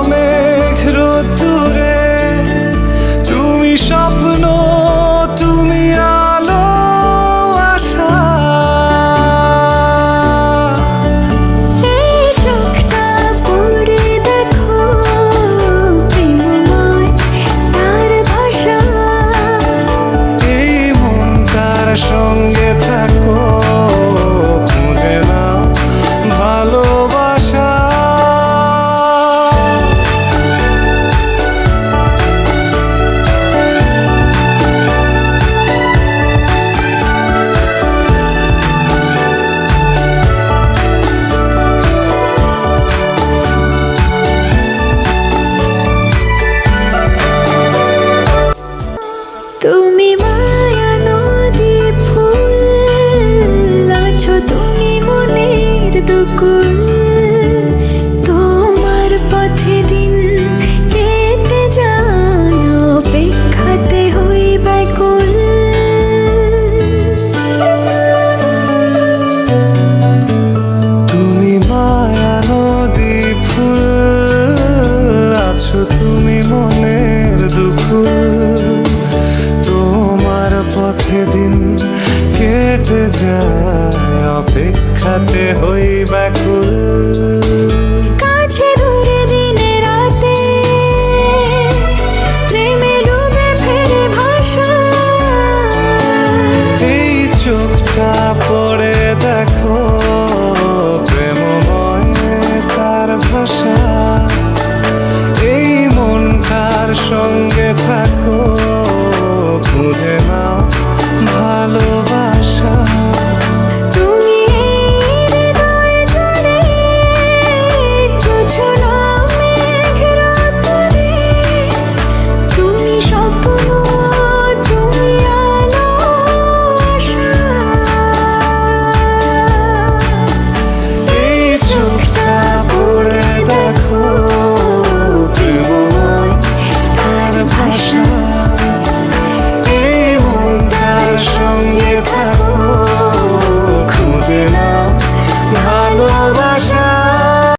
মেঘ রোদ্দুরে তুমি স্বপ্ন, তুমি আলো, আশা। এই চোখটা পড়ে দেখো প্রেমময় তার ভাষা। এই মনটার সঙ্গে থাকো, খুঁজে নাও ভালোবাসা। তুমি মায়া নদী ফুল, আছো তুমি মনের দুকুল। তোমার পথে দিন কেটে যায়, অপেক্ষাতে হই ব্যাকুল। তুমি মায়া নদী ফুল, আছো তুমি মনের দুকুল। তোমার পথে দিন কেটে যায়, অপেক্ষাতে হই ব্যাকুল।